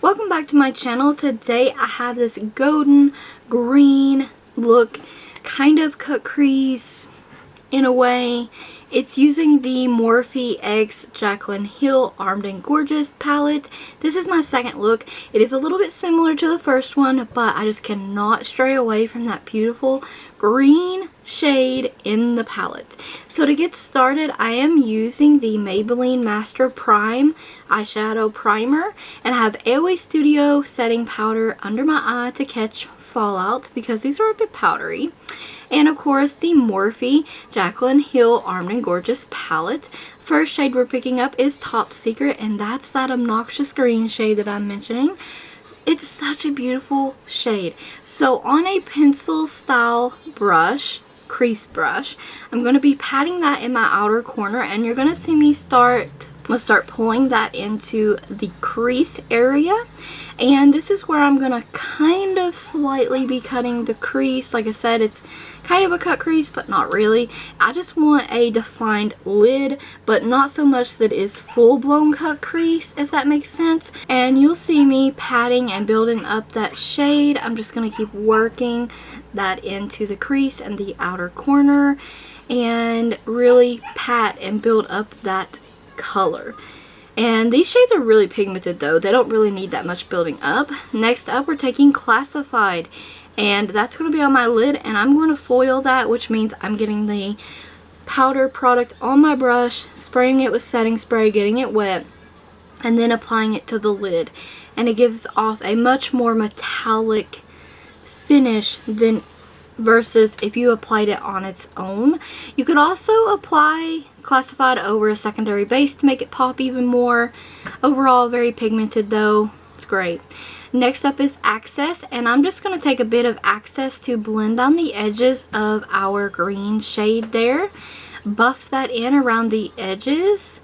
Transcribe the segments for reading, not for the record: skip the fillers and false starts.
Welcome back to my channel. Today I have this golden green look, kind of cut crease in a way. It's using the Morphe X Jaclyn Heal Armed and Gorgeous palette. This is my second look. It is a little bit similar to the first one, but I just cannot stray away from that beautiful green shade in the palette. So to get started, I am using the Maybelline Master Prime eyeshadow primer, and I have AOA Studio setting powder under my eye to catch fallout because these are a bit powdery. And of course the Morphe Jaclyn Heal Armed and Gorgeous palette. First shade we're picking up is Top Secret, and that's that obnoxious green shade that I'm mentioning. It's such a beautiful shade. So on a pencil style brush, crease brush, I'm going to be patting that in my outer corner, and you're going to see me start pulling that into the crease area. And this is where I'm going to kind of slightly be cutting the crease. Like I said, it's kind of a cut crease, but not really. I just want a defined lid, but not so much that is full-blown cut crease, if that makes sense. And you'll see me patting and building up that shade. I'm just going to keep working that into the crease and the outer corner and really pat and build up that color. And these shades are really pigmented though. They don't really need that much building up. Next up, we're taking Classified, and that's going to be on my lid, and I'm going to foil that, which means I'm getting the powder product on my brush, spraying it with setting spray, getting it wet, and then applying it to the lid. And it gives off a much more metallic finish than versus if you applied it on its own. You could also apply Classified over a secondary base to make it pop even more. Overall, very pigmented though. It's great. Next up is Access, and I'm just going to take a bit of Access to blend down the edges of our green shade there. Buff that in around the edges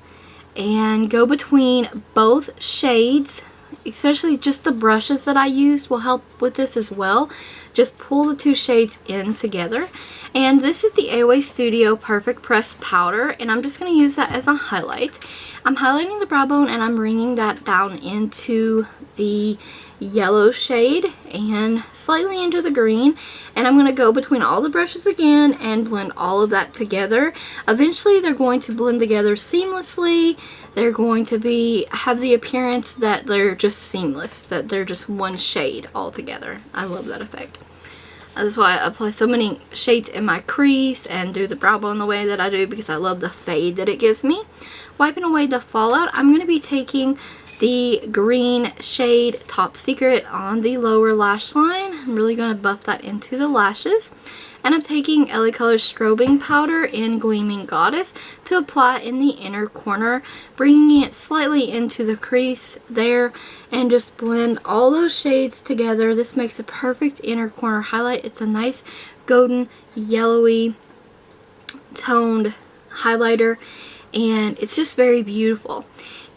and go between both shades. Especially just the brushes that I used will help with this as well. Just pull the two shades in together. And this is the AOA Studio Perfect Press Powder, and I'm just going to use that as a highlight. I'm highlighting the brow bone and I'm bringing that down into the yellow shade and slightly into the green, and I'm going to go between all the brushes again and blend all of that together. Eventually they're going to blend together seamlessly. They're going to have the appearance that they're just seamless, that they're just one shade all together. I love that effect. That's why I apply so many shades in my crease and do the brow bone the way that I do, because I love the fade that it gives me. Wiping away the fallout, I'm going to be taking the green shade Top Secret on the lower lash line. I'm really going to buff that into the lashes. And I'm taking LA Colors Strobing Powder in Gleaming Goddess to apply in the inner corner, bringing it slightly into the crease there, and just blend all those shades together. This makes a perfect inner corner highlight. It's a nice golden yellowy toned highlighter, and it's just very beautiful.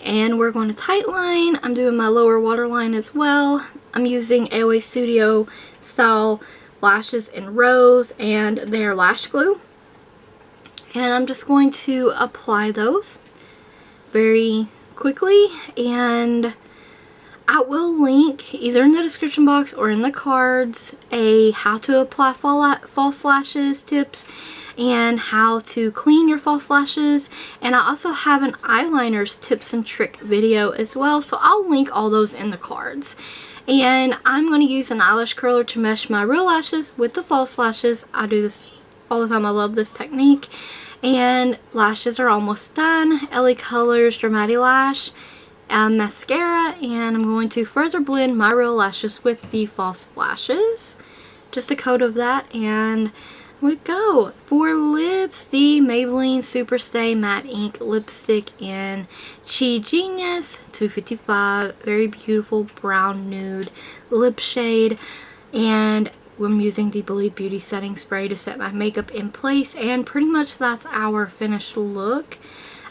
And we're going to tightline. I'm doing my lower waterline as well. I'm using AOA Studio style lashes in Rose and their lash glue, and I'm just going to apply those very quickly. And I will link either in the description box or in the cards a how to apply false lashes tips and how to clean your false lashes, and I also have an eyeliners tips and trick video as well, so I'll link all those in the cards. And I'm going to use an eyelash curler to mesh my real lashes with the false lashes. I do this all the time. I love this technique. And lashes are almost done. LA Colors Dramatic Lash mascara, and I'm going to further blend my real lashes with the false lashes. Just a coat of that, and we go. For lips, the Maybelline Superstay Matte Ink Lipstick in Chi Genius 255. Very beautiful brown nude lip shade. And I'm using the Believe Beauty setting spray to set my makeup in place. And pretty much that's our finished look.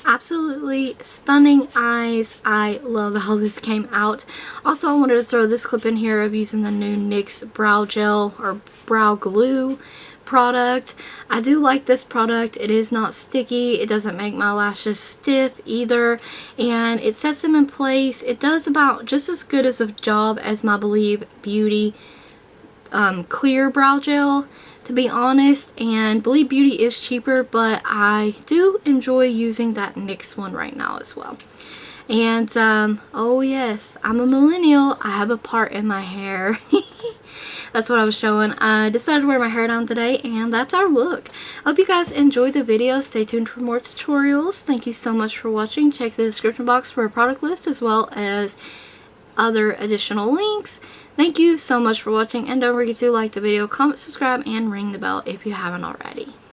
Absolutely stunning eyes. I love how this came out. Also, I wanted to throw this clip in here of using the new NYX brow gel or brow glue product. I do like this product. It is not sticky. It doesn't make my lashes stiff either, and it sets them in place. It does about just as good as a job as my Believe Beauty clear brow gel, to be honest. And Believe Beauty is cheaper, but I do enjoy using that NYX one right now as well. And oh yes, I'm a millennial. I have a part in my hair. That's what I was showing. I decided to wear my hair down today, and that's our look. I hope you guys enjoyed the video. Stay tuned for more tutorials. Thank you so much for watching. Check the description box for a product list as well as other additional links. Thank you so much for watching, and don't forget to like the video, comment, subscribe, and ring the bell if you haven't already.